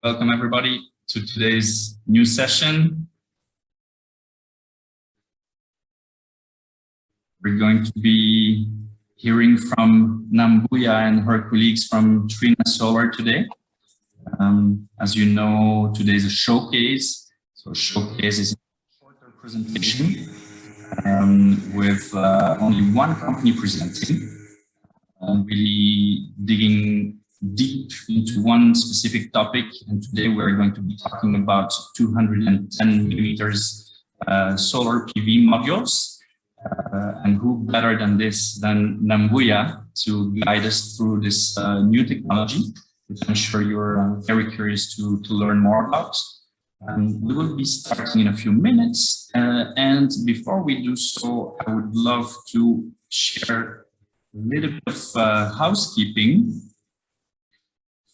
Welcome everybody to today's new session. We're going to be hearing from Nambuya and her colleagues from Trina Solar today. As you know, today is a showcase. So showcase is a shorter presentation with only one company presenting, really digging deep into one specific topic. And today we're going to be talking about 210 millimeters solar PV modules. And who better than Nambuya to guide us through this new technology, which I'm sure you're very curious to learn more about. We will be starting in a few minutes. And before we do so, I would love to share a little bit of housekeeping.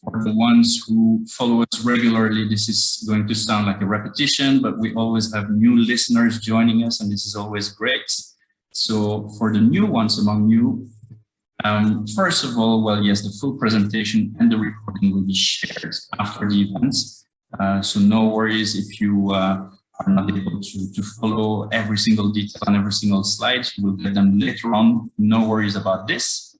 For the ones who follow us regularly, this is going to sound like a repetition, but we always have new listeners joining us, and this is always great. So for the new ones among you, first of all, well, yes, the full presentation and the recording will be shared after the event. So no worries if you are not able to follow every single detail on every single slide. You will get them later on. No worries about this.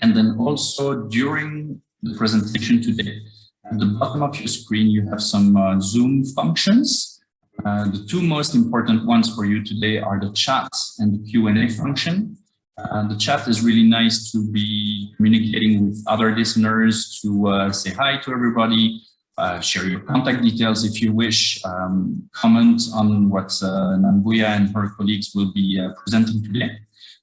And then also during the presentation today, at the bottom of your screen, you have some Zoom functions. The two most important ones for you today are the chat and the Q&A function. The chat is really nice to be communicating with other listeners, to say hi to everybody, share your contact details if you wish, comment on what Nambuya and her colleagues will be presenting today.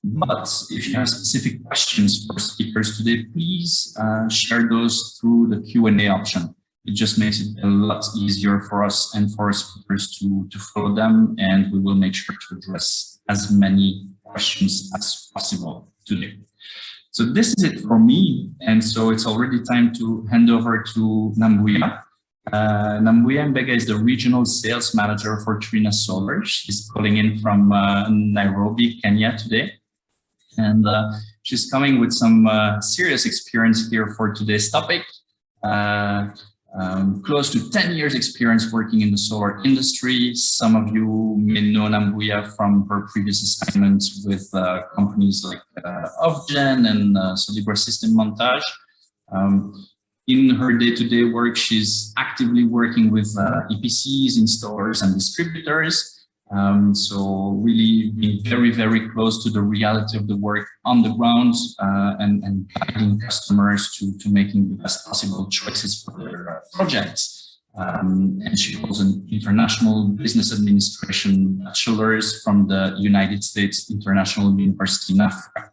But if you have specific questions for speakers today, please share those through the Q&A option. It just makes it a lot easier for us and for our speakers to follow them, and we will make sure to address as many questions as possible today. So this is it for me, and so it's already time to hand over to Nambuya. Nambuya Imbega is the regional sales manager for Trina Solar. She's calling in from Nairobi, Kenya today. And she's coming with some serious experience here for today's topic. Close to 10 years experience working in the solar industry. Some of you may know Nambuya from her previous assignments with companies like Ofgen and Solibra System Montage. In her day-to-day work, she's actively working with EPCs, installers, and distributors. So really being very, very close to the reality of the work on the ground and guiding customers to making the best possible choices for their projects. And she holds an international business administration bachelor's from the United States International University in Africa.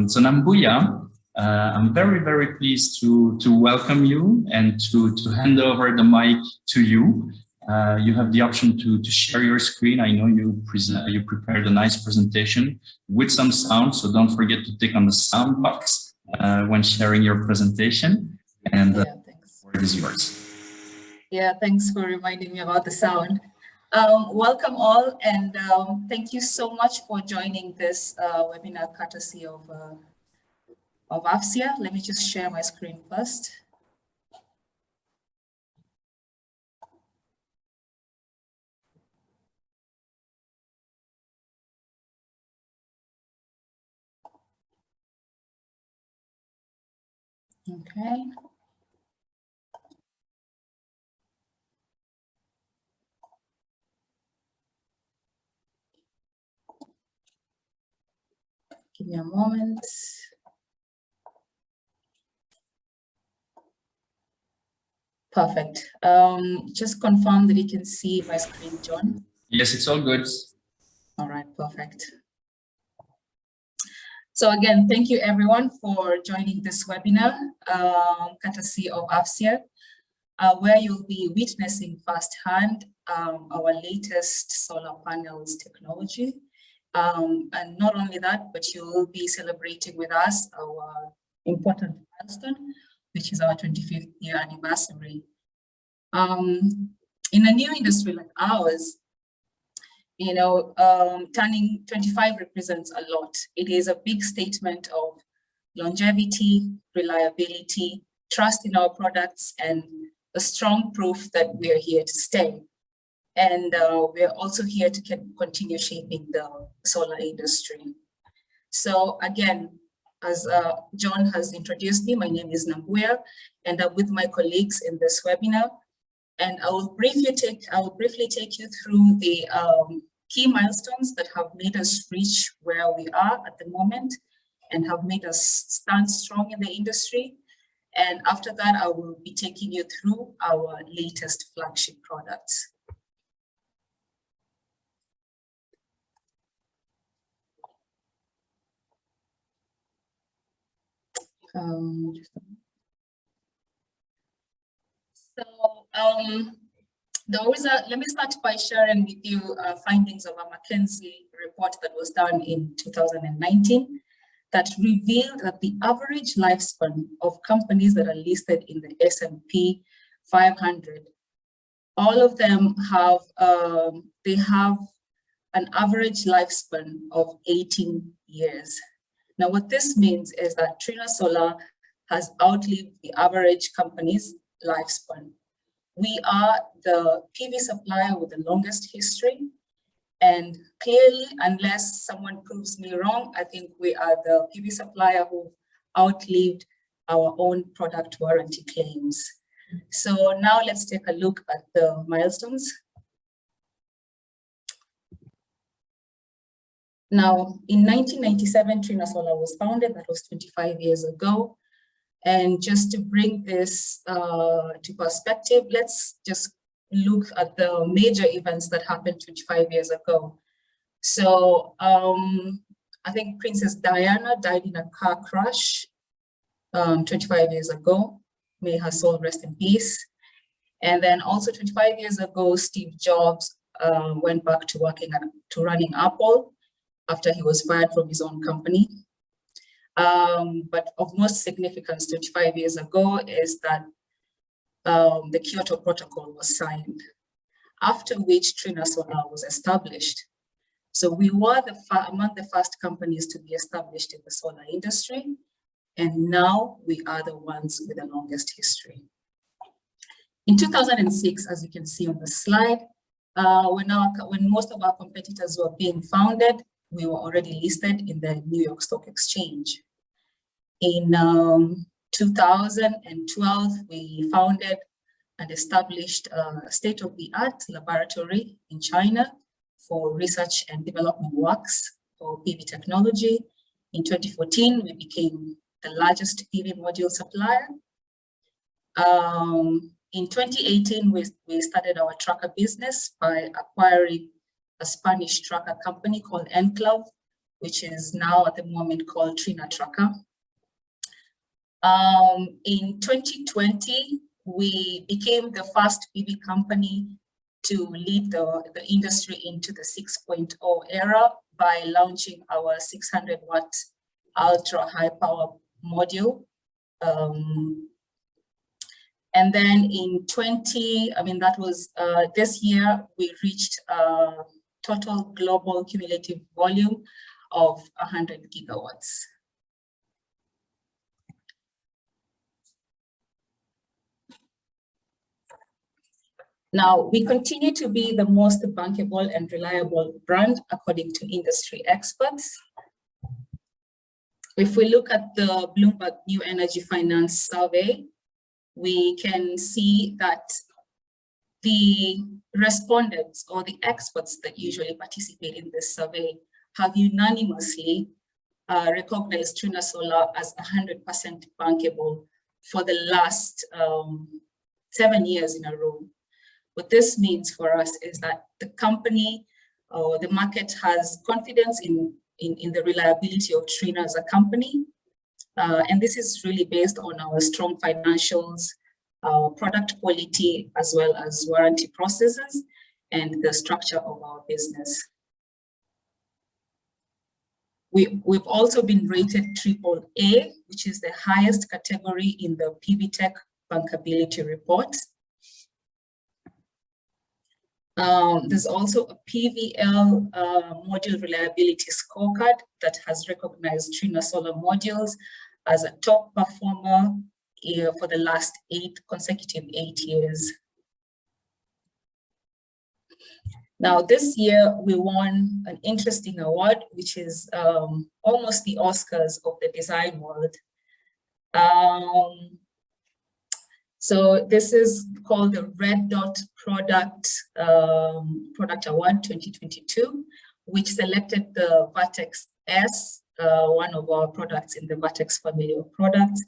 So Nambuya, I'm very, very pleased to welcome you and to hand over the mic to you. You have the option to share your screen. I know you prepared a nice presentation with some sound, so don't forget to tick on the sound box when sharing your presentation. And the word is yours. Yeah, thanks for reminding me about the sound. Welcome all, and thank you so much for joining this webinar courtesy of AFSIA. Let me just share my screen first. Okay. Give me a moment. Perfect. Just confirm that you can see my screen, John. Yes, it's all good. All right, perfect. So again, thank you everyone for joining this webinar, courtesy of AFSIA, where you'll be witnessing firsthand our latest solar panels technology. And not only that, but you will be celebrating with us our important milestone, which is our 25th year anniversary. In a new industry like ours, you know, turning 25 represents a lot. It is a big statement of longevity, reliability, trust in our products, and a strong proof that we are here to stay. And we're also here to continue shaping the solar industry. So again, as John has introduced me, my name is Nambuya, and I'm with my colleagues in this webinar. And I will briefly take you through the key milestones that have made us reach where we are at the moment and have made us stand strong in the industry. And after that, I will be taking you through our latest flagship products. Let me start by sharing with you findings of a McKinsey report that was done in 2019 that revealed that the average lifespan of companies that are listed in the S&P 500, all of them have, they have an average lifespan of 18 years. Now, what this means is that Trina Solar has outlived the average company's lifespan. We are the PV supplier with the longest history. And clearly, unless someone proves me wrong, I think we are the PV supplier who outlived our own product warranty claims. So now let's take a look at the milestones. Now, in 1997, Trina Solar was founded. That was 25 years ago. And just to bring this to perspective, let's just look at the major events that happened 25 years ago. So I think Princess Diana died in a car crash 25 years ago. May her soul rest in peace. And then also 25 years ago, Steve Jobs went back to running Apple after he was fired from his own company. But of most significance 25 years ago is that the Kyoto Protocol was signed, after which Trina Solar was established. So we were among the first companies to be established in the solar industry, and now we are the ones with the longest history. In 2006, as you can see on the slide, when most of our competitors were being founded, we were already listed in the New York Stock Exchange. In 2012, we founded and established a state-of-the-art laboratory in China for research and development works for PV technology. In 2014, we became the largest PV module supplier. In 2018, we started our tracker business by acquiring a Spanish tracker company called Enclave, which is now at the moment called Trina Tracker. In 2020, we became the first PV company to lead the industry into the 6.0 era by launching our 600 watt ultra high power module. And then in this year, we reached a total global cumulative volume of 100 gigawatts. Now, we continue to be the most bankable and reliable brand according to industry experts. If we look at the Bloomberg New Energy Finance Survey, we can see that the respondents or the experts that usually participate in this survey have unanimously recognized Trina Solar as 100% bankable for the last 7 years in a row. What this means for us is that the company or the market has confidence in the reliability of Trina as a company. And this is really based on our strong financials, our product quality, as well as warranty processes and the structure of our business. We've also been rated AAA, which is the highest category in the PV Tech bankability report. There's also a PVL module reliability scorecard that has recognized Trina Solar modules as a top performer for the last 8 consecutive years. Now, this year we won an interesting award, which is almost the Oscars of the design world. So this is called the Red Dot Product Award 2022, which selected the Vertex S, one of our products in the Vertex family of products,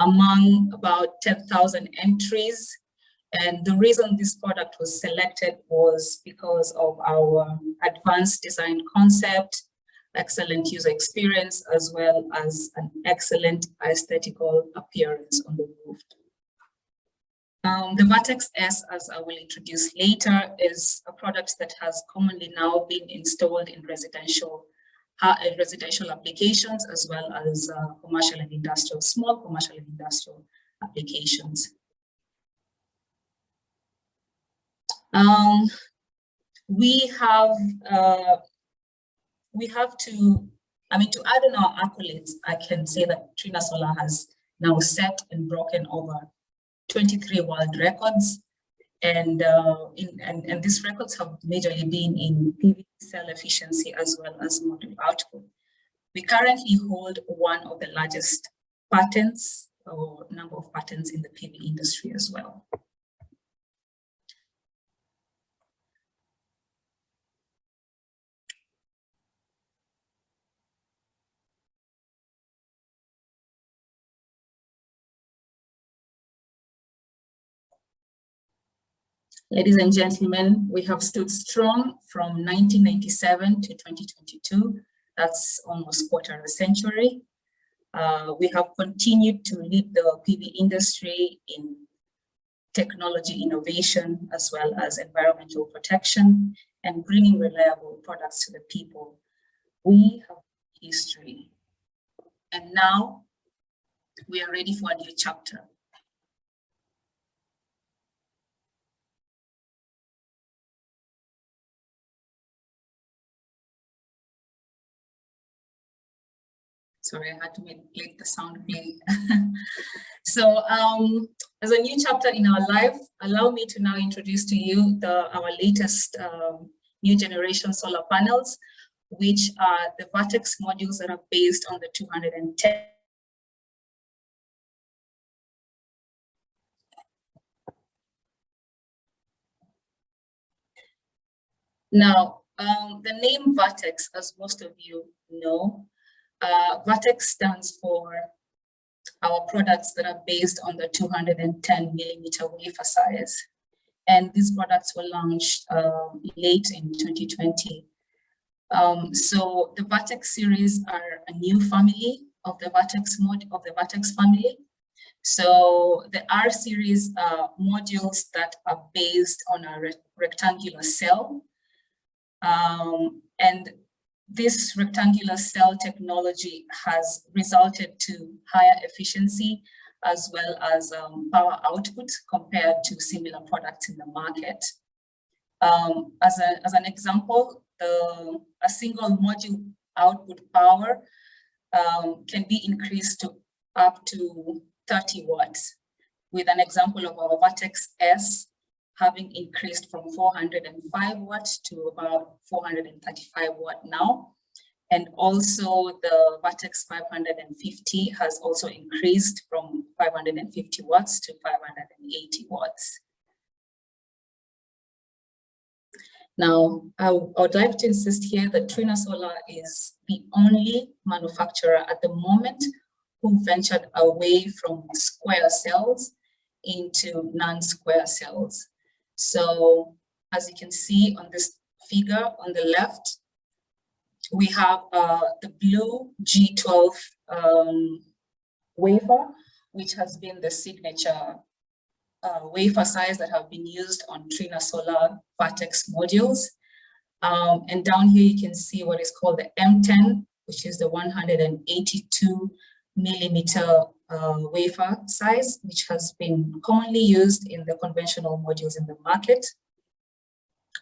among about 10,000 entries. And the reason this product was selected was because of our advanced design concept, excellent user experience, as well as an excellent aesthetical appearance on the roof. The Vertex S, as I will introduce later, is a product that has commonly now been installed in residential applications, as well as commercial and industrial, small commercial and industrial applications. We have to add in our accolades, I can say that Trina Solar has now set and broken over 23 world records, and these records have majorly been in PV cell efficiency as well as module output. We currently hold one of the largest patents, or number of patents, in the PV industry as well. Ladies and gentlemen, we have stood strong from 1997 to 2022. That's almost quarter of a century. We have continued to lead the PV industry in technology innovation, as well as environmental protection, and bringing reliable products to the people. We have history. And now we are ready for a new chapter. Sorry, I had to make the sound play. So as a new chapter in our life, allow me to now introduce to you our latest new generation solar panels, which are the Vertex modules that are based on the 210. Now, the name Vertex, as most of you know, Vertex stands for our products that are based on the 210 millimeter wafer size. And these products were launched late in 2020. So the Vertex series are a new family of the Vertex family. So the R series are modules that are based on a rectangular cell. And this rectangular cell technology has resulted to higher efficiency as well as power output compared to similar products in the market. As an example, a single module output power can be increased to up to 30 watts, with an example of our Vertex S having increased from 405 watts to about 435 watt now. And also the Vertex 550 has also increased from 550 watts to 580 watts. Now, I would like to insist here that Trina Solar is the only manufacturer at the moment who ventured away from square cells into non-square cells. So as you can see on this figure on the left, we have the blue G12 wafer, which has been the signature wafer size that have been used on Trina Solar Vertex modules. And down here you can see what is called the M10, which is the 182 millimeter wafer size, which has been commonly used in the conventional modules in the market.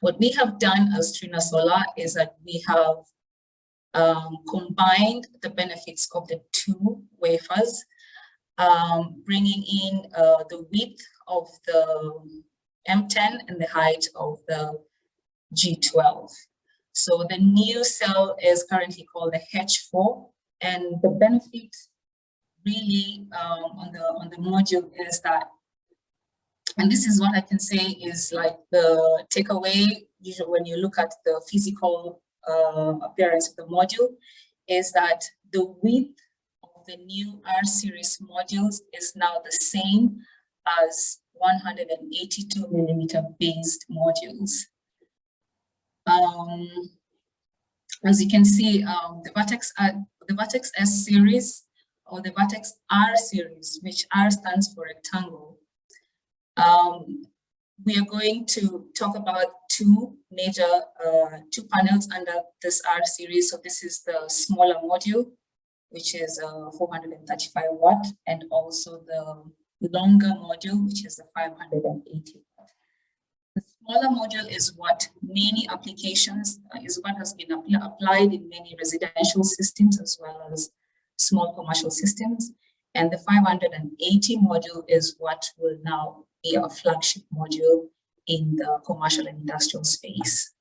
What we have done as Trina Solar is that we have combined the benefits of the two wafers bringing in the width of the M10 and the height of the G12. So the new cell is currently called the H4, and the benefit really on the module is that, and this is what I can say is like the takeaway usually when you look at the physical appearance of the module, is that the width of the new R series modules is now the same as 182 millimeter based modules. As you can see, the Vertex S series or the Vertex R series, which R stands for rectangle. We are going to talk about two panels under this R series. So this is the smaller module, which is 435 watt, and also the longer module, which is the 580 watt. The smaller module is what many applications, is what has been applied in many residential systems as well as small commercial systems. And the 580 module is what will now be our flagship module in the commercial and industrial space.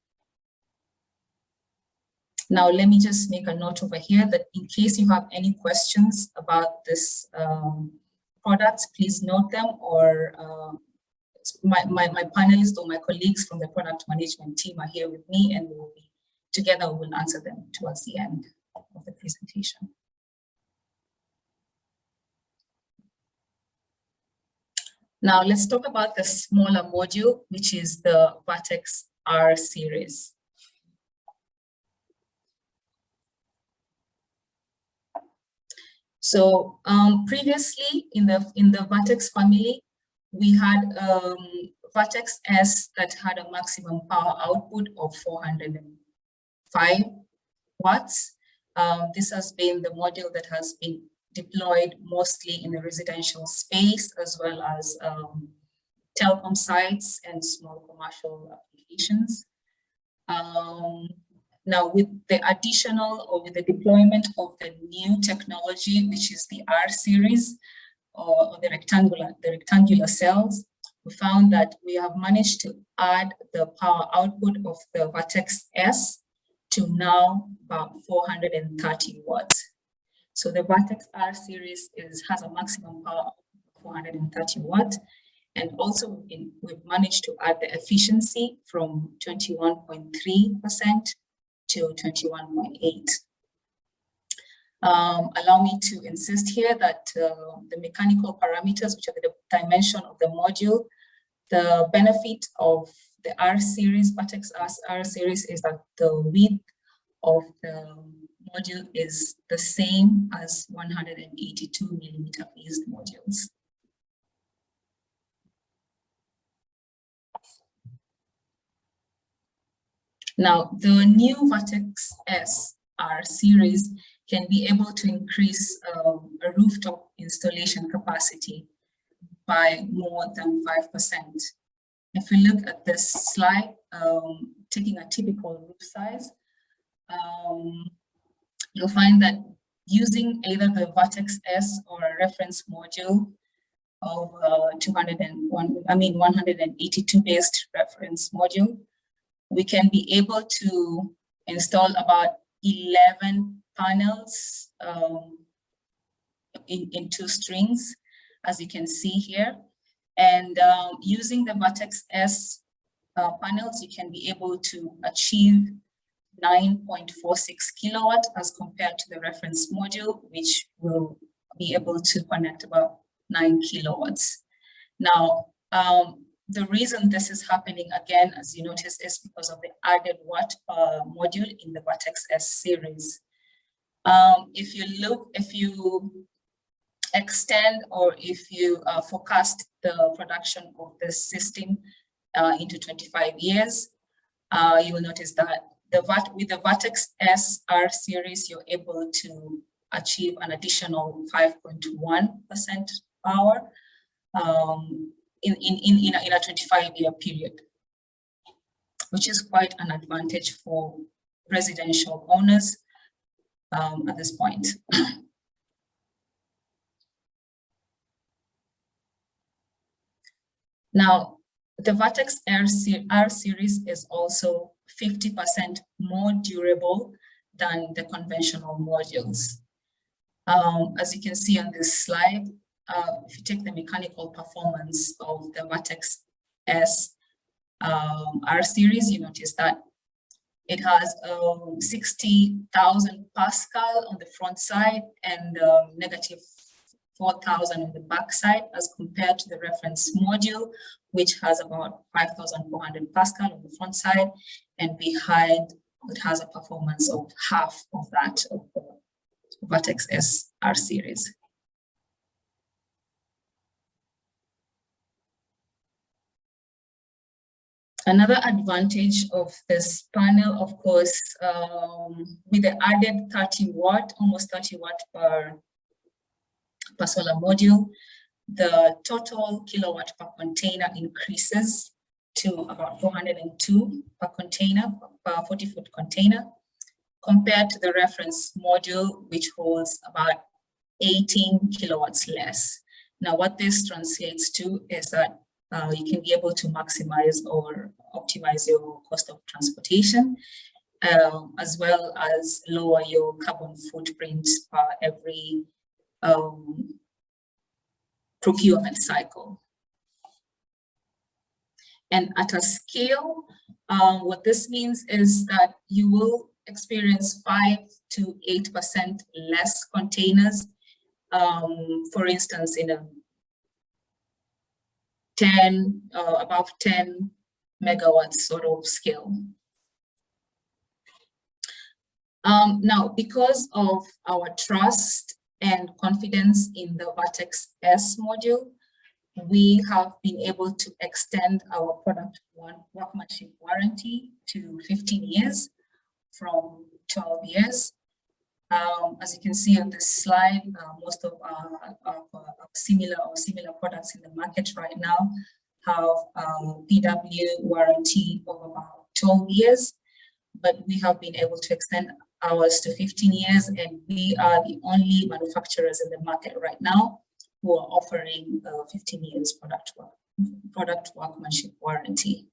Now, let me just make a note over here that in case you have any questions about this product, please note them, or my panelists or my colleagues from the product management team are here with me, and together we will answer them towards the end of the presentation. Now let's talk about the smaller module, which is the Vertex R series. So previously in the Vertex family, we had Vertex S that had a maximum power output of 405 watts. This has been the module that has been deployed mostly in the residential space, as well as telecom sites and small commercial applications. Now, with the additional or with the deployment of the new technology, which is the R series or the rectangular cells, we found that we have managed to add the power output of the Vertex S to now about 430 watts. So the Vertex R series has a maximum power of 430 watts. And also we've managed to add the efficiency from 21.3% to 21.8%. Allow me to insist here that the mechanical parameters, which are the dimension of the module, the benefit of the R series, Vertex R series, is that the width of the module is the same as 182 millimeter based modules. Now, the new Vertex S R series can be able to increase a rooftop installation capacity by more than 5%. If we look at this slide, taking a typical roof size, you'll find that using either the Vertex S or a reference module of 182 based reference module, we can be able to install about 11 panels in 2 strings, as you can see here. And using the Vertex S panels, you can be able to achieve 9.46 kilowatt as compared to the reference module, which will be able to connect about 9 kilowatts. Now, the reason this is happening, again, as you notice, is because of the added watt module in the Vertex S series. If you extend or if you forecast the production of this system into 25 years, you will notice that with the Vertex S R series, you're able to achieve an additional 5.1% power in a 25-year period, which is quite an advantage for residential owners at this point. Now, the Vertex R series is also 50% more durable than the conventional modules. As you can see on this slide, if you take the mechanical performance of the Vertex S R series, you notice that it has 60,000 Pascal on the front side and negative 4,000 on the back side, as compared to the reference module, which has about 5,400 Pascal on the front side, and behind it has a performance of half of that of the Vertex S R series. Another advantage of this panel, of course, with the added 30 watt, almost 30 watt per solar module, the total kilowatt per container increases to about 402 per container, per 40-foot container, compared to the reference module, which holds about 18 kilowatts less. Now, what this translates to is that you can be able to maximize or optimize your cost of transportation, as well as lower your carbon footprint per every procurement cycle. And at a scale, what this means is that you will experience 5 to 8% less containers, for instance, in a above 10 megawatts sort of scale. Now, because of our trust and confidence in the Vertex S module, we have been able to extend our product workmanship warranty to 15 years from 12 years. As you can see on this slide, most of our similar products in the market right now have PW warranty of about 12 years, but we have been able to extend ours to 15 years, and we are the only manufacturers in the market right now who are offering 15 years product workmanship warranty.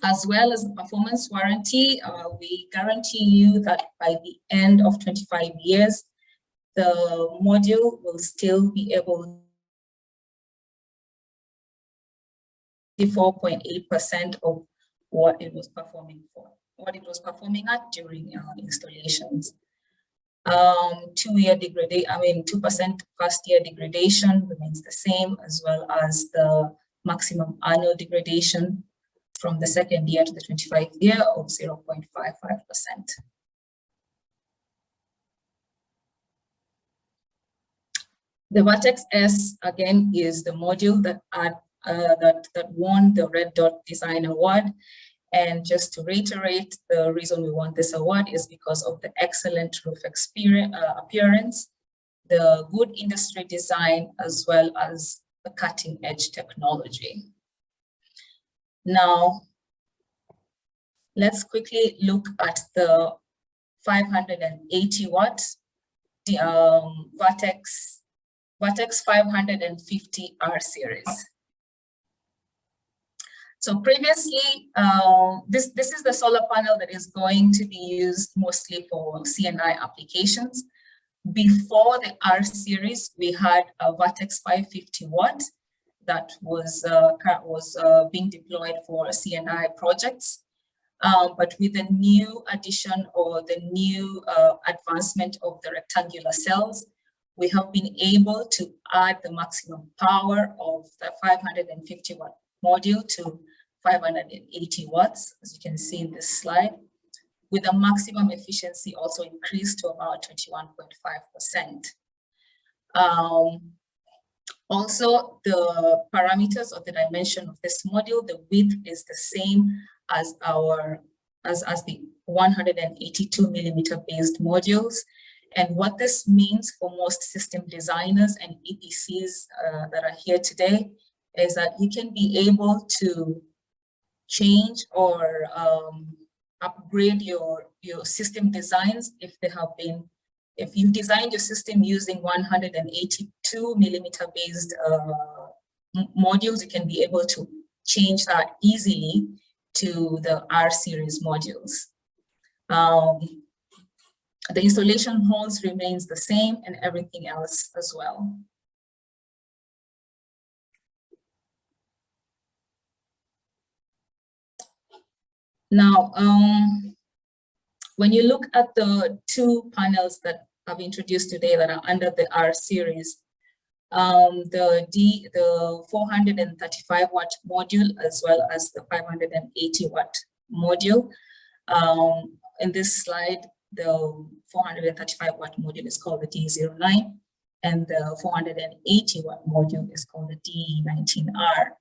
As well as the performance warranty, we guarantee you that by the end of 25 years, the module will still be able 4.8% of what it was performing at during installations. 2% first year degradation remains the same, as well as the maximum annual degradation from the second year to the 25th year of 0.55%. The Vertex S, again, is the module that won the Red Dot Design Award. And just to reiterate, the reason we won this award is because of the excellent roof appearance, the good industry design, as well as the cutting edge technology. Now, let's quickly look at the 580 watts, the Vertex 550 R series. So previously, this is the solar panel that is going to be used mostly for C&I applications. Before the R series, we had a Vertex 550 watt that was being deployed for C&I projects. But with the new addition or the new advancement of the rectangular cells, we have been able to add the maximum power of the 550 watt module to 580 watts, as you can see in this slide, with the maximum efficiency also increased to about 21.5%. Also, the parameters of the dimension of this module, the width is the same as the 182 millimeter based modules. And what this means for most system designers and EPCs that are here today is that you can be able to change or upgrade your system designs if they have been if you designed your system using 182 millimeter based modules, you can be able to change that easily to the R series modules. The installation holes remains the same and everything else as well. Now, when you look at the two panels that I've introduced today that are under the R series, the 435 watt module as well as the 580 watt module. In this slide, the 435 watt module is called the D09 and the 480 watt module is called the D19R.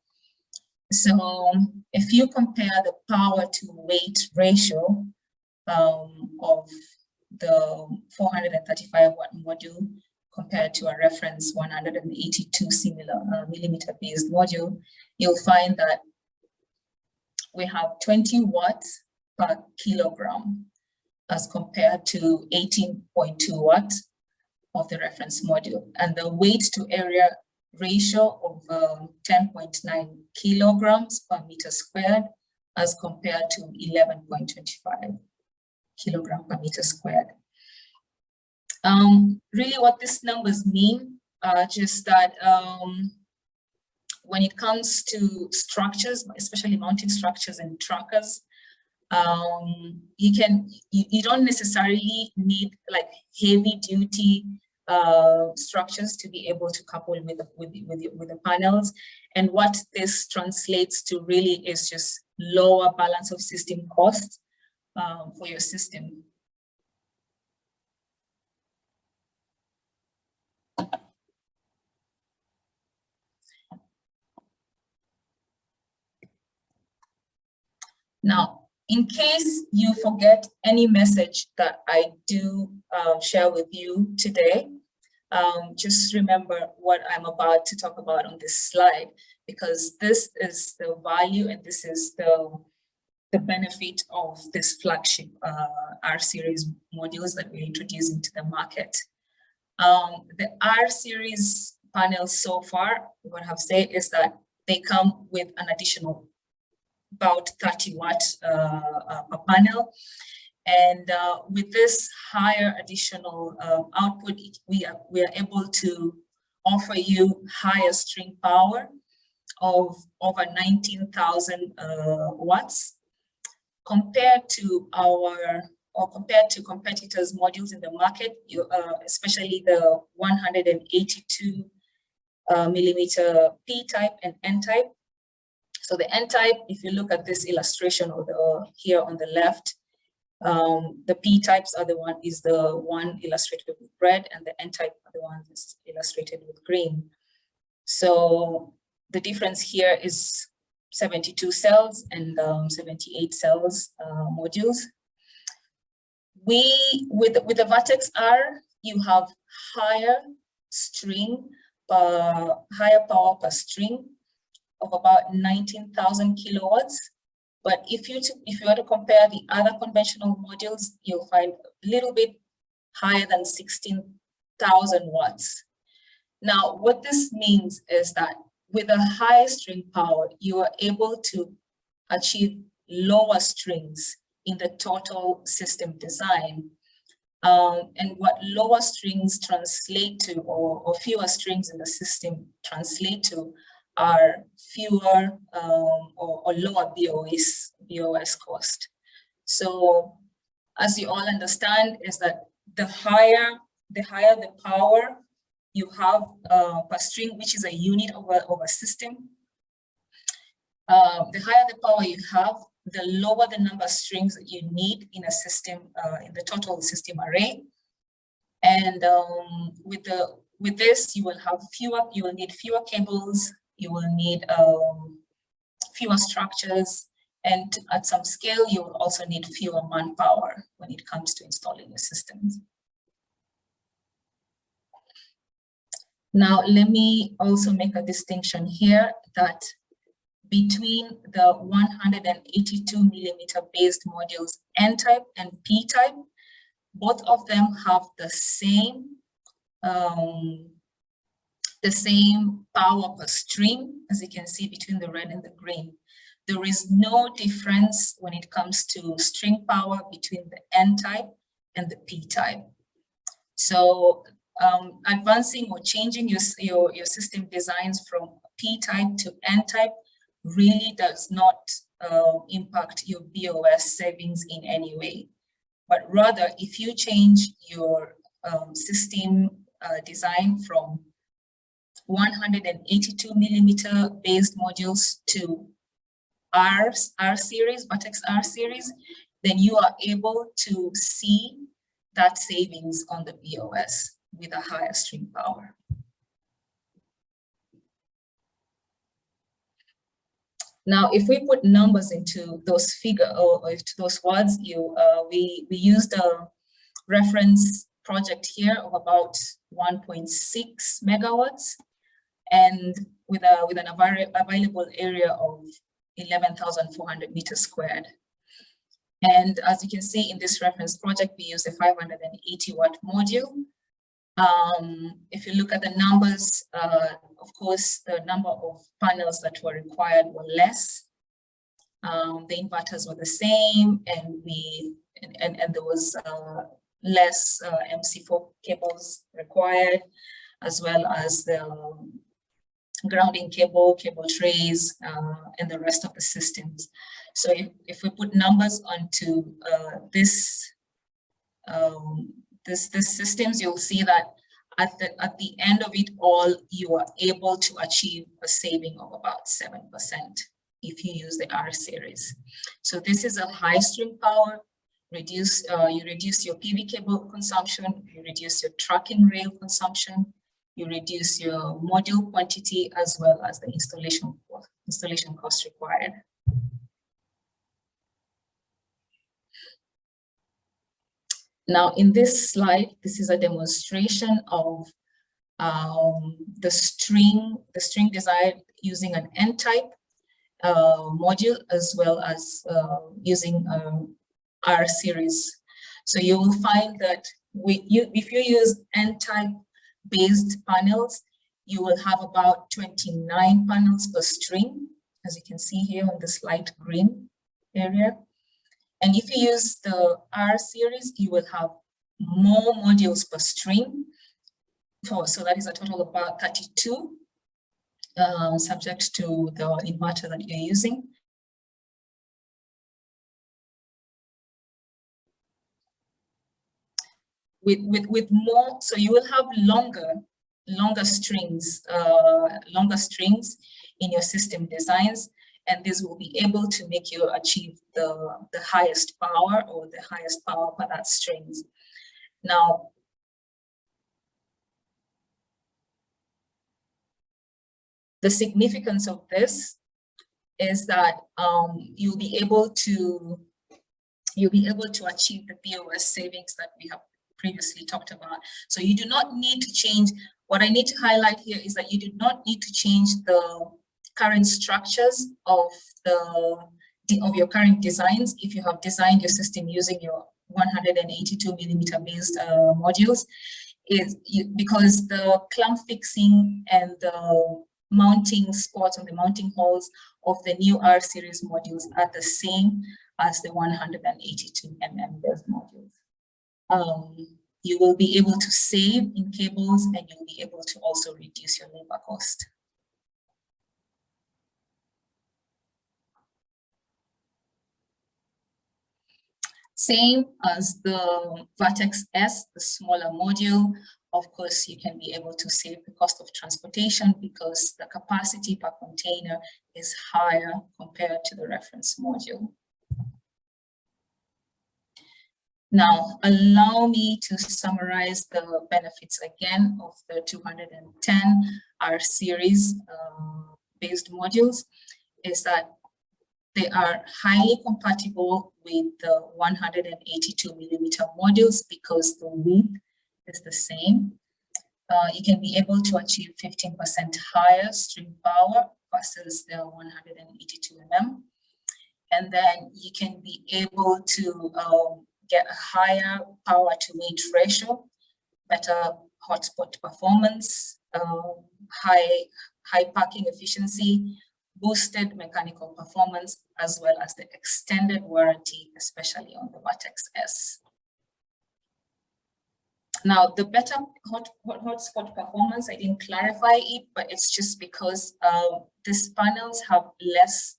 So if you compare the power to weight ratio of the 435 watt module compared to a reference 182 similar millimeter based module, you'll find that we have 20 watts per kilogram as compared to 18.2 watts of the reference module, and the weight to area ratio of 10.9 kilograms per meter squared as compared to 11.25 kilogram per meter squared. Really what these numbers mean are just that when it comes to structures, especially mounting structures and trackers, you don't necessarily need like heavy duty structures to be able to couple with the panels. And what this translates to really is just lower balance of system cost for your system. Now, in case you forget any message that I do share with you today, just remember what I'm about to talk about on this slide, because this is the value and this is the benefit of this flagship R series modules that we're introducing to the market. The R series panels so far, what I have said is that they come with an additional about 30 watts per panel. And with this higher additional output, we are able to offer you higher string power of over 19,000 watts compared to compared to competitors' modules in the market, especially the 182 millimeter P-type and N-type. So the N-type, if you look at this illustration here on the left, the P-types are the one illustrated with red, and the N-type are the one that's illustrated with green. So the difference here is 72 cells and 78 cells modules. With the Vertex R, you have higher power per string of about 19,000 kilowatts. But if you were to compare the other conventional modules, you'll find a little bit higher than 16,000 watts. Now, what this means is that with a high string power, you are able to achieve lower strings in the total system design. And what lower strings translate to, or fewer strings in the system translate to, are fewer or lower BOS cost. So as you all understand, is that the higher the power you have per string, which is a unit of a system, the higher the power you have, the lower the number of strings that you need in a system, in the total system array. And with this, you will need fewer cables, you will need fewer structures, and at some scale, you will also need fewer manpower when it comes to installing your systems. Now, let me also make a distinction here that between the 182 millimeter based modules N-type and P-type, Both of them have the same power per string, as you can see between the red and the green. There is no difference when it comes to string power between the N-type and the P-type. So advancing or changing your system designs from P-type to N-type really does not impact your BOS savings in any way. But rather, if you change your system design from 182 millimeter based modules to R series, Vertex R series, then you are able to see that savings on the BOS with a higher string power. Now, if we put numbers into those figures or into those words, we used a reference project here of about 1.6 megawatts, and with an available area of 11,400 meters squared. And as you can see in this reference project, we use a 580 watt module. If you look at the numbers, of course, the number of panels that were required were less. The inverters were the same, and there was less MC4 cables required, as well as the grounding cable trays, and the rest of the systems. So if we put numbers onto this systems, you'll see that at the end of it all, you are able to achieve a saving of about 7% if you use the R series. So this is a high string power. You reduce your PV cable consumption, you reduce your tracking rail consumption, you reduce your module quantity, as well as the installation cost required. Now, in this slide, this is a demonstration of the string design using an N-type module, as well as using R series. So you will find that if you use N-type based panels, you will have about 29 panels per string, as you can see here on this light green area. And if you use the R series, you will have more modules per string. So that is a total of about 32, subject to the inverter that you're using. With more, so you will have longer strings in your system designs, and this will be able to make you achieve the highest power, or the highest power per that strings. Now, the significance of this is that you'll be able to achieve the BOS savings that we have previously talked about. So you do not need to change. What I need to highlight here is that you do not need to change the current structures of your current designs if you have designed your system using your 182 millimeter based modules, because the clamp fixing and the mounting spots on the mounting holes of the new R series modules are the same as the 182 mm based modules. You will be able to save in cables, and you'll be able to also reduce your labor cost. Same as the Vertex S, the smaller module. Of course, you can be able to save the cost of transportation because the capacity per container is higher compared to the reference module. Now, allow me to summarize the benefits again of the 210 R series based modules. Is that they are highly compatible with the 182 millimeter modules because the width is the same. You can be able to achieve 15% higher string power versus the 182 mm. And then you can be able to get a higher power to weight ratio, better hotspot performance, high packing efficiency, boosted mechanical performance, as well as the extended warranty, especially on the Vertex S. Now, the better hotspot performance, I didn't clarify it, but it's just because these panels have less,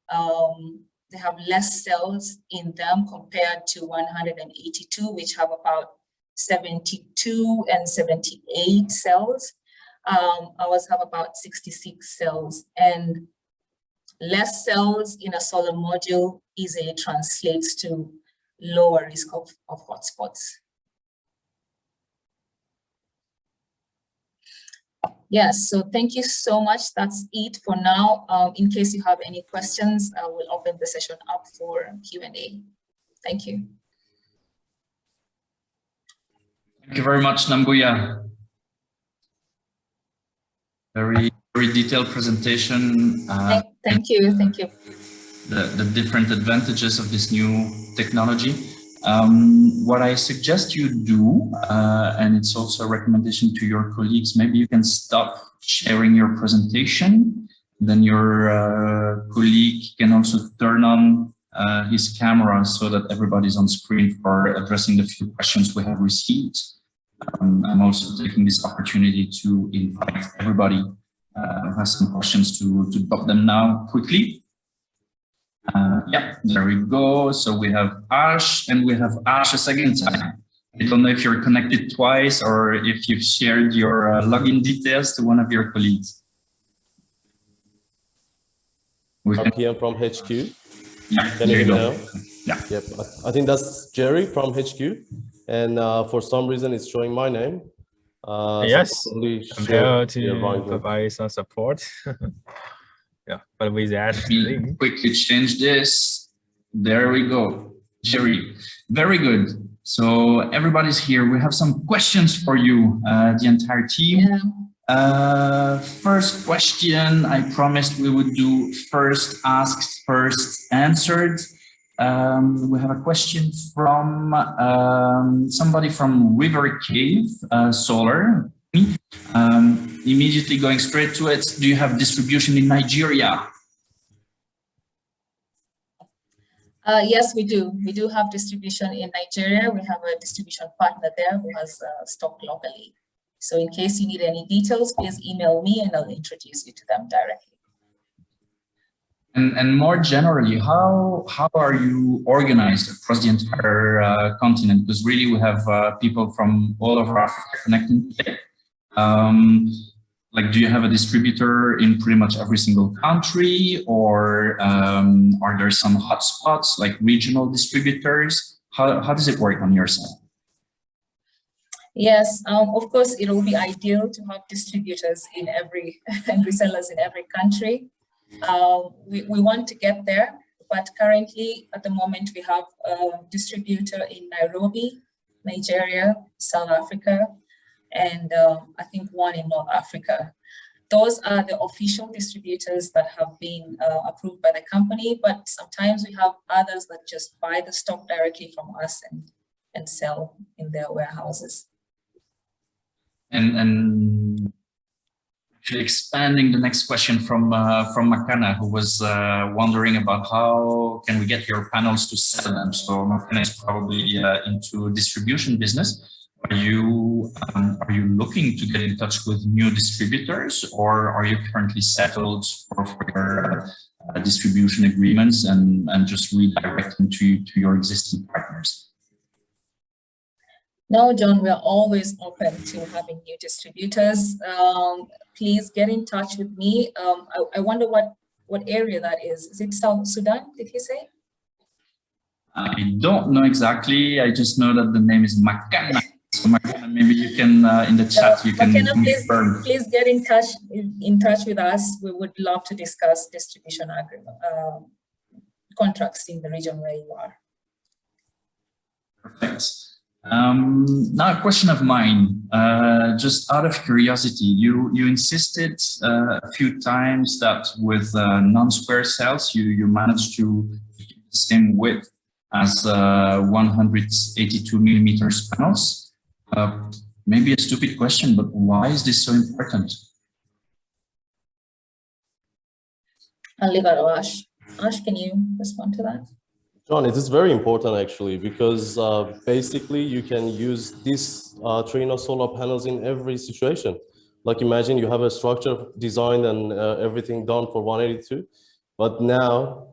they have less cells in them compared to 182, which have about 72 and 78 cells. Ours have about 66 cells, and less cells in a solar module easily translates to lower risk of hotspots. Yes, so thank you so much. That's it for now. In case you have any questions, I will open the session up for Q&A. Thank you. Thank you very much, Nambuya. Very detailed presentation. Thank you. The different advantages of this new technology. What I suggest you do, and it's also a recommendation to your colleagues, maybe you can stop sharing your presentation. Then your colleague can also turn on his camera so that everybody's on screen for addressing the few questions we have received. I'm also taking this opportunity to invite everybody who has some questions to drop them now quickly. Yeah, there we go. So we have Ash, and we have Ash a second time. I don't know if you're connected twice or if you've shared your login details to one of your colleagues. RPM from HQ. Yeah, Can you hear me now? Yeah. Yep. I think that's Jerry from HQ, and for some reason it's showing my name. Yes, so I'm here to provide some support. Yeah, but with that, quickly change this. There we go, Jerry. Very good. So everybody's here. We have some questions for you, the entire team. Yeah. First question, I promised we would do first asked, first answered. We have a question from somebody from River Cave Solar. Immediately going straight to it, do you have distribution in Nigeria? Yes, we do. We do have distribution in Nigeria. We have a distribution partner there who has stock locally. So in case you need any details, please email me and I'll introduce you to them directly. And more generally, how are you organized across the entire continent? Because really we have people from all over Africa connecting today. Like, do you have a distributor in pretty much every single country, or are there some hotspots like regional distributors? How does it work on your side? Yes, of course, it will be ideal to have distributors in and resellers in every country. We want to get there, but currently at the moment we have a distributor in Nairobi, Nigeria, South Africa, and I think one in North Africa. Those are the official distributors that have been approved by the company, but sometimes we have others that just buy the stock directly from us and sell in their warehouses. And actually expanding the next question from Makana, who was wondering about how can we get your panels to sell them. So Makana is probably into distribution business. Are you looking to get in touch with new distributors, or are you currently settled for your distribution agreements and just redirecting to your existing partners? No, John, we're always open to having new distributors. Please get in touch with me. I wonder what area that is. Is it South Sudan, did he say? I don't know exactly. I just know that the name is Makana. So Makana, maybe you can, in the chat, you can confirm. Please get in touch with us. We would love to discuss distribution agreement, contracts in the region where you are. Perfect. Now a question of mine, just out of curiosity, you insisted a few times that with non-square cells, you managed to keep the same width. as 182 millimeters panels. Maybe a stupid question, but why is this so important? I'll leave it to Ash. Ash, can you respond to that? John, it is very important actually, because basically you can use these Trina solar panels in every situation. Like imagine you have a structure designed and everything done for 182, but now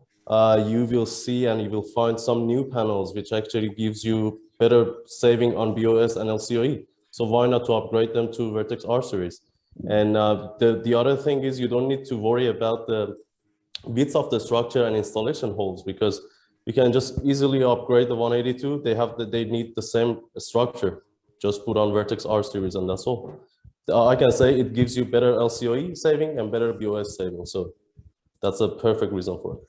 you will see and you will find some new panels which actually gives you better saving on BOS and LCOE. So why not to upgrade them to Vertex R series? And the other thing is you don't need to worry about the width of the structure and installation holes, because you can just easily upgrade the 182. They need the same structure. Just put on Vertex R series and that's all. I can say it gives you better LCOE saving and better BOS saving. So that's a perfect reason for it.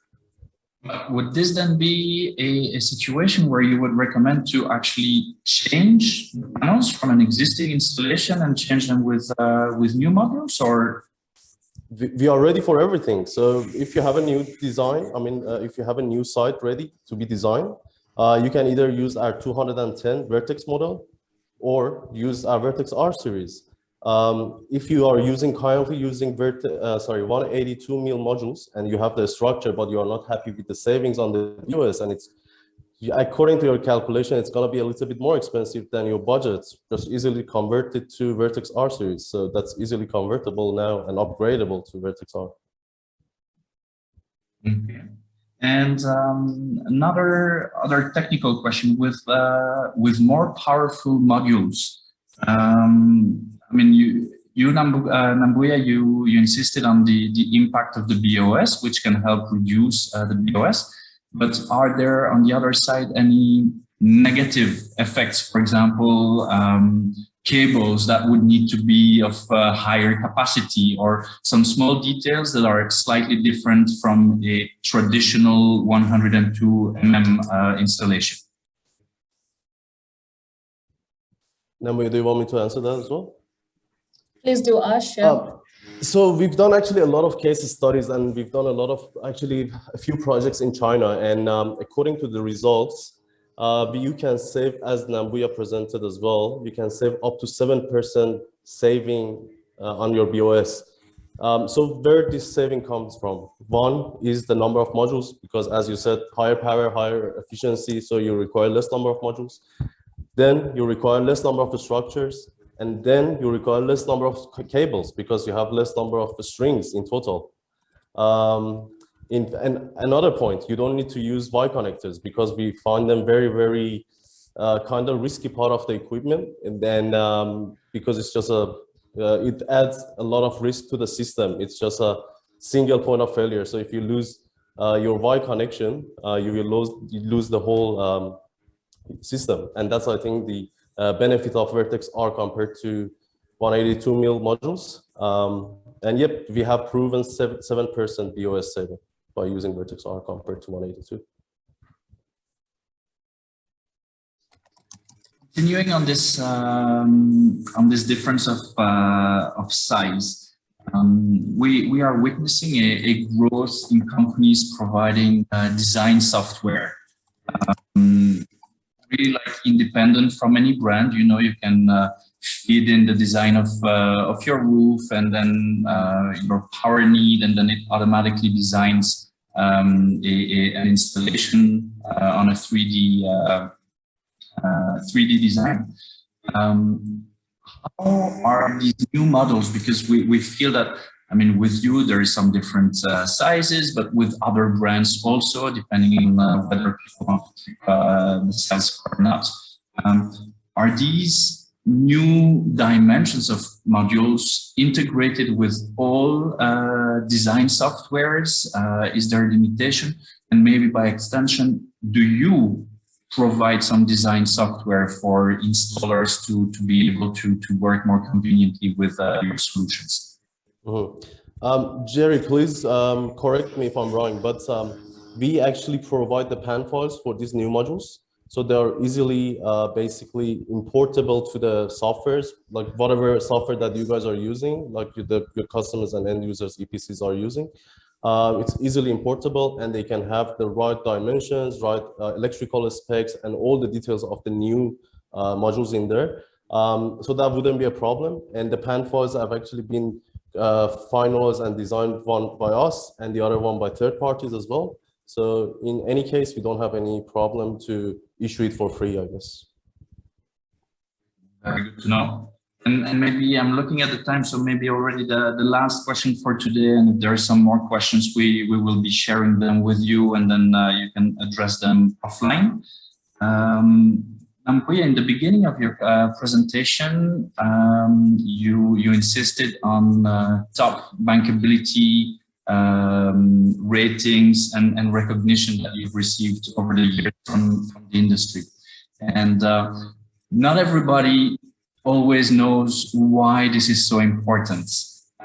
Would this then be a situation where you would recommend to actually change panels from an existing installation and change them with new modules, or? We are ready for everything. So if you have a new design, if you have a new site ready to be designed, you can either use our 210 Vertex model or use our Vertex R series. If you are currently using 182 mil modules and you have the structure, but you are not happy with the savings on the BOS, and it's according to your calculation, it's going to be a little bit more expensive than your budget. Just easily convert it to Vertex R series. So that's easily convertible now and upgradable to Vertex R. Okay. And other technical question with more powerful modules. Nambuya, you insisted on the impact of the BOS, which can help reduce the BOS. But are there, on the other side, any negative effects? For example, cables that would need to be of higher capacity, or some small details that are slightly different from a traditional 102 mm installation? Nambuya, do you want me to answer that as well? Please do, Ash. So we've done actually a lot of case studies, and we've done a few projects in China. And according to the results, you can save, as Nambuya presented as well, you can save up to 7% saving on your BOS. So where this saving comes from? One is the number of modules, because as you said, higher power, higher efficiency, so you require less number of modules. Then you require less number of the structures. And then you require less number of cables because you have less number of strings in total. And another point, you don't need to use Y connectors because we find them very, very kind of risky part of the equipment. And then because it's just it adds a lot of risk to the system. It's just a single point of failure. So if you lose your Y connection, you will lose the whole system. And that's, I think, the benefit of Vertex R compared to 182 mil modules. And yep, we have proven 7% BOS saving by using Vertex R compared to 182. Continuing on this difference of size, we are witnessing a growth in companies providing design software. Really like independent from any brand, you can feed in the design of your roof and then your power need, and then it automatically designs an installation on a 3D design. How are these new models? Because we feel that, with you, there is some different sizes, but with other brands also, depending on whether people want to keep the size or not. Are these new dimensions of modules integrated with all design softwares? Is there a limitation? And maybe by extension, do you provide some design software for installers to be able to work more conveniently with your solutions? Mm-hmm. Jerry, please correct me if I'm wrong, but we actually provide the pan files for these new modules. So they're easily basically importable to the softwares, like whatever software that you guys are using, like your customers and end users, EPCs are using. It's easily importable, and they can have the right dimensions, right electrical specs, and all the details of the new modules in there. So that wouldn't be a problem. And the pan files have actually been finalized and designed, one by us and the other one by third parties as well. So in any case, we don't have any problem to issue it for free, I guess. Very good to know. And maybe I'm looking at the time, so maybe already the last question for today. And if there are some more questions, we will be sharing them with you, and then you can address them offline. Nambuya, in the beginning of your presentation, you insisted on top bankability ratings and recognition that you've received over the years from the industry. And not everybody always knows why this is so important.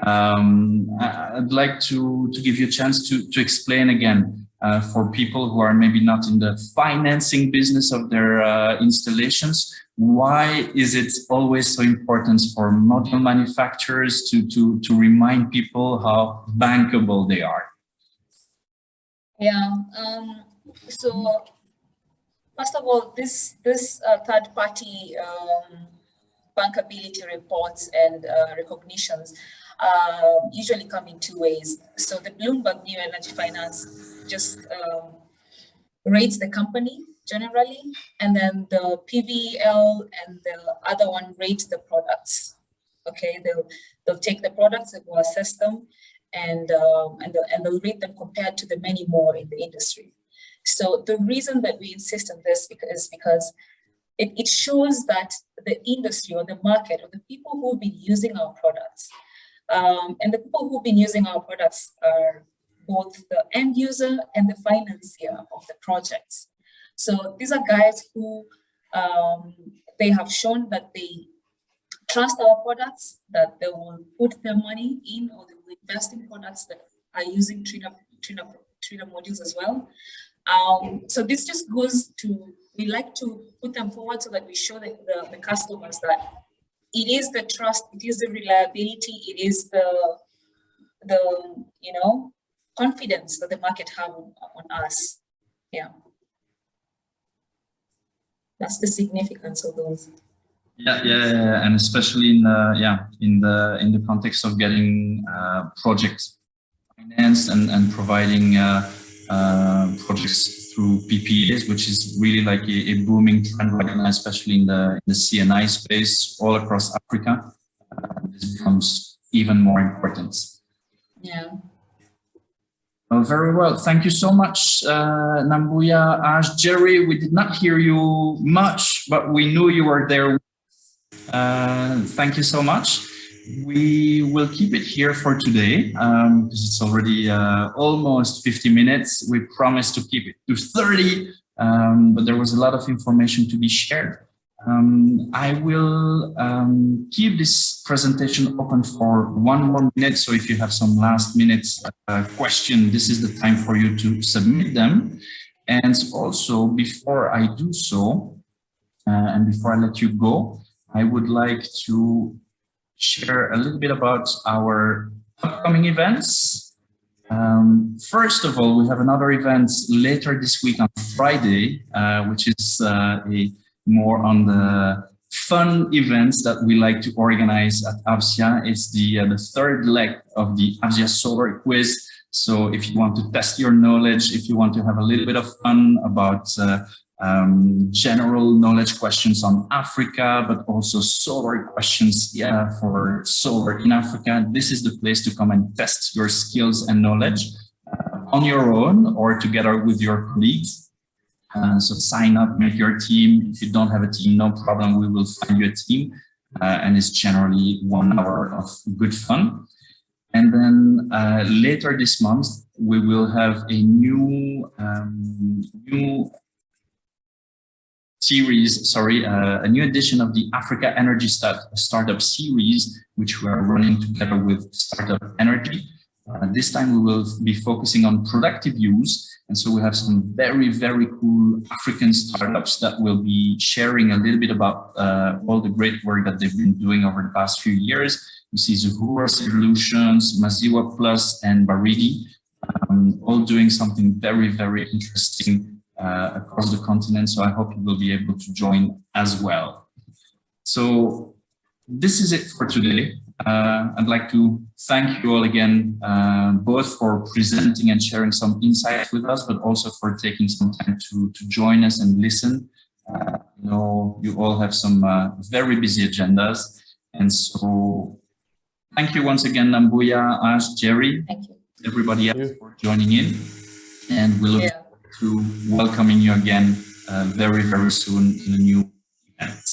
I'd like to give you a chance to explain again for people who are maybe not in the financing business of their installations, why is it always so important for module manufacturers to remind people how bankable they are? Yeah, so first of all, this third-party bankability reports and recognitions usually come in two ways. So the Bloomberg New Energy Finance just rates the company generally, and then the PVL and the other one rates the products. Okay, they'll take the products and will assess them, and they'll rate them compared to the many more in the industry. So the reason that we insist on this is because it shows that the industry or the market or the people who've been using our products, and the people who've been using our products are both the end user and the financier of the projects. So these are guys who they have shown that they trust our products, that they will put their money in, or they will invest in products that are using Trina modules as well. So this just goes to, we like to put them forward so that we show the customers that it is the trust, it is the reliability, it is the confidence that the market have on us. Yeah, that's the significance of those. Yeah, and especially in the context of getting project finance and providing projects through PPAs, which is really like a booming trend right now, especially in the CNI space all across Africa. This becomes even more important. Yeah. Well, very well. Thank you so much, Nambuya. Jerry, we did not hear you much, but we knew you were there. Thank you so much. We will keep it here for today because it's already almost 50 minutes. We promised to keep it to 30, but there was a lot of information to be shared. I will keep this presentation open for one more minute. So if you have some last minute question, this is the time for you to submit them. And also, before I do so, and before I let you go, I would like to share a little bit about our upcoming events. First of all, we have another event later this week on Friday, which is more on the fun events that we like to organize at AVSIA. It's the third leg of the AVSIA Solar Quiz. So if you want to test your knowledge, if you want to have a little bit of fun about general knowledge questions on Africa, but also solar questions for solar in Africa, this is the place to come and test your skills and knowledge on your own or together with your colleagues. So sign up, make your team. If you don't have a team, no problem, we will find you a team. And it's generally 1 hour of good fun. And then later this month, we will have a new series, a new edition of the Africa Energy Startup Series, which we are running together with Startup Energy. This time we will be focusing on productive use. And so we have some very, very cool African startups that will be sharing a little bit about all the great work that they've been doing over the past few years. You see Zuhura Solutions, Maziwa Plus, and Baridi. all doing something very, very interesting across the continent. So I hope you will be able to join as well. So this is it for today. I'd like to thank you all again, both for presenting and sharing some insights with us, but also for taking some time to join us and listen. I know you all have some very busy agendas. And so thank you once again, Nambuya, Ash, Jerry, everybody else for joining in. And we look forward to welcoming you again very, very soon in a new event.